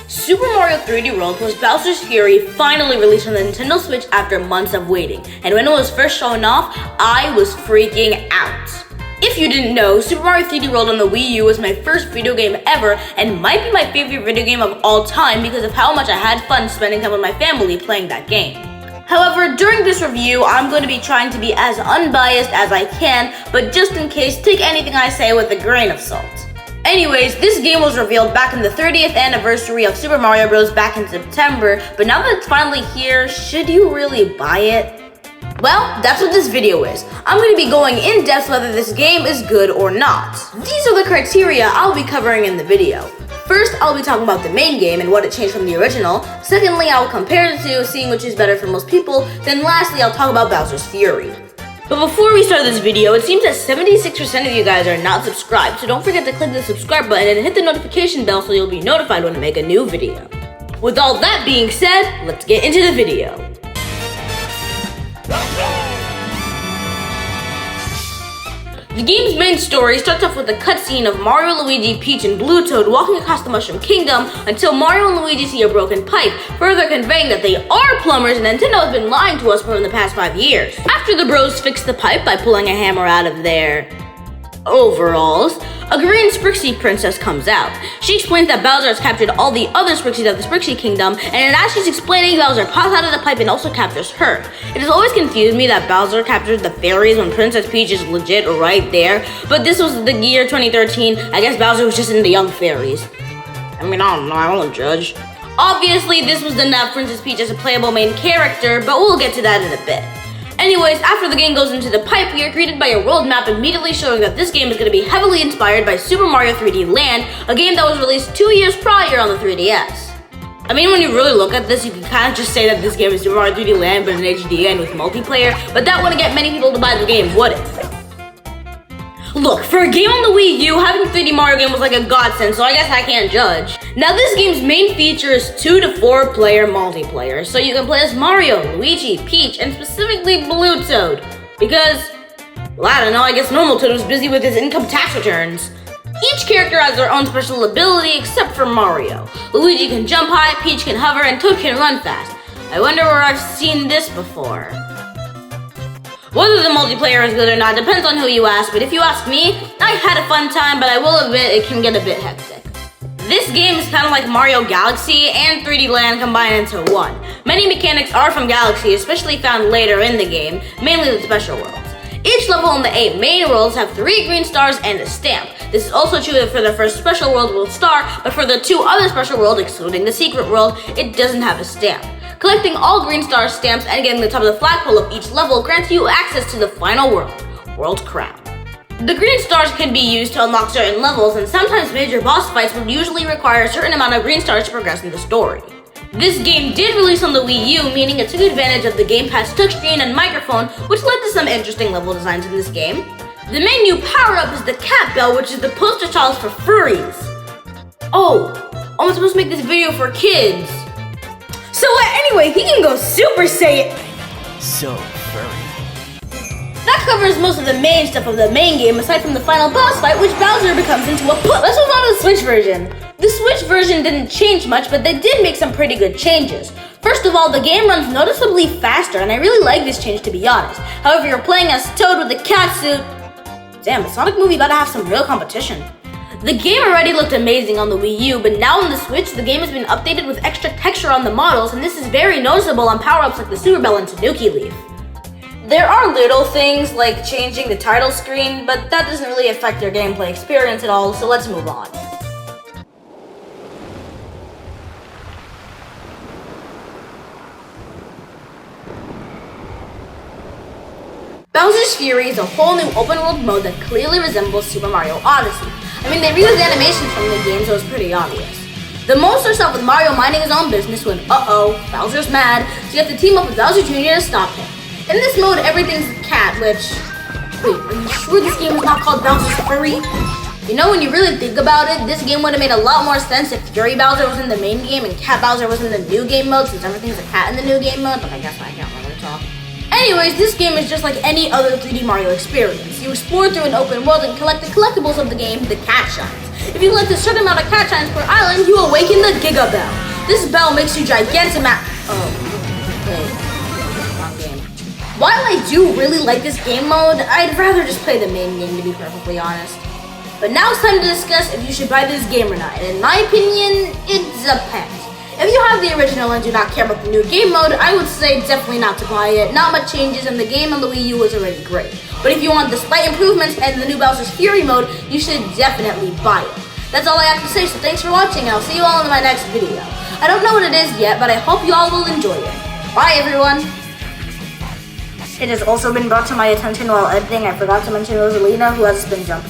Super Mario 3D World plus Bowser's Fury finally released on the Nintendo Switch after months of waiting, and when it was first shown off, I was freaking out. If you didn't know, Super Mario 3D World on the Wii U was my first video game ever and might be my favorite video game of all time because of how much I had fun spending time with my family playing that game. However, during this review, I'm going to be trying to be as unbiased as I can, but just in case, take anything I say with a grain of salt. Anyways, this game was revealed back in the 30th anniversary of Super Mario Bros. Back in September, but now that it's finally here, should you really buy it? Well, that's what this video is. I'm going to be going in depth whether this game is good or not. These are the criteria I'll be covering in the video. First, I'll be talking about the main game and what it changed from the original. Secondly, I'll compare the two, seeing which is better for most people. Then lastly, I'll talk about Bowser's Fury. But before we start this video, it seems that 76% of you guys are not subscribed, so don't forget to click the subscribe button and hit the notification bell so you'll be notified when I make a new video. With all that being said, let's get into the video. The game's main story starts off with a cutscene of Mario, Luigi, Peach, and Blue Toad walking across the Mushroom Kingdom until Mario and Luigi see a broken pipe, further conveying that they are plumbers and Nintendo has been lying to us for the past 5 years. After the bros fix the pipe by pulling a hammer out of their overalls, a green Sprixie princess comes out. She explains that Bowser has captured all the other Sprixies of the Sprixie Kingdom, and as she's explaining, Bowser pops out of the pipe and also captures her. It has always confused me that Bowser captures the fairies when Princess Peach is legit right there, but this was the year 2013. I guess Bowser was just into young fairies. I don't know, I won't judge. Obviously, this was enough Princess Peach as a playable main character, but we'll get to that in a bit. Anyways, after the game goes into the pipe, we are greeted by a world map immediately showing that this game is going to be heavily inspired by Super Mario 3D Land, a game that was released 2 years prior on the 3DS. I mean, when you really look at this, you can kind of just say that this game is Super Mario 3D Land but in HD and with multiplayer, but that wouldn't get many people to buy the game, would it? Look, for a game on the Wii U, having a 3D Mario game was like a godsend, so I guess I can't judge. Now this game's main feature is 2 to 4 player multiplayer, so you can play as Mario, Luigi, Peach, and specifically Blue Toad. Because, well, I don't know, I guess Normal Toad was busy with his income tax returns. Each character has their own special ability except for Mario. Luigi can jump high, Peach can hover, and Toad can run fast. I wonder where I've seen this before. Whether the multiplayer is good or not depends on who you ask, but if you ask me, I had a fun time, but I will admit it can get a bit hectic. This game is kind of like Mario Galaxy and 3D Land combined into one. Many mechanics are from Galaxy, especially found later in the game, mainly the special worlds. Each level in the 8 main worlds have 3 green stars and a stamp. This is also true for the first special world with star, but for the 2 other special worlds, excluding the secret world, it doesn't have a stamp. Collecting all green star stamps and getting the top of the flagpole of each level grants you access to the final world, World Crown. The green stars can be used to unlock certain levels, and sometimes major boss fights would usually require a certain amount of green stars to progress in the story. This game did release on the Wii U, meaning it took advantage of the Game Pass touchscreen and microphone, which led to some interesting level designs in this game. The main new power-up is the Cat Bell, which is the poster child for furries. Oh, I'm supposed to make this video for kids. So anyway, he can go Super Saiyan. So furry. That covers most of the main stuff of the main game, aside from the final boss fight, which Bowser becomes into a pup. Let's move on to the Switch version. The Switch version didn't change much, but they did make some pretty good changes. First of all, the game runs noticeably faster, and I really like this change, to be honest. However, you're playing as Toad with a cat suit. Damn, the Sonic movie gotta have some real competition. The game already looked amazing on the Wii U, but now on the Switch, the game has been updated with extra texture on the models, and this is very noticeable on power-ups like the Super Bell and Tanuki Leaf. There are little things like changing the title screen, but that doesn't really affect your gameplay experience at all, so let's move on. Bowser's Fury is a whole new open-world mode that clearly resembles Super Mario Odyssey. I mean, they reused animations from the game, so it's pretty obvious. The monster starts with Mario minding his own business when, Bowser's mad, so you have to team up with Bowser Jr. to stop him. In this mode, everything's a cat, which... Wait, are you sure this game is not called Bowser's Fury? You know, when you really think about it, this game would have made a lot more sense if Fury Bowser was in the main game and Cat Bowser was in the new game mode, since everything's a cat in the new game mode, but I guess I can't really talk. Anyways, this game is just like any other 3D Mario experience. You explore through an open world and collect the collectibles of the game, the cat shines. If you collect a certain amount of cat times per island, you awaken the Giga Bell. This bell makes you Gigantamax. Oh, wait. Wrong game. While I do really like this game mode, I'd rather just play the main game, to be perfectly honest. But now it's time to discuss if you should buy this game or not. And in my opinion, it depends. If you have the original and do not care about the new game mode, I would say definitely not to buy it. Not much changes and the game on the Wii U was already great. But if you want the slight improvements and the new Bowser's Fury mode, you should definitely buy it. That's all I have to say, so thanks for watching and I'll see you all in my next video. I don't know what it is yet, but I hope you all will enjoy it. Bye everyone! It has also been brought to my attention while editing, I forgot to mention Rosalina, who has a spin jump.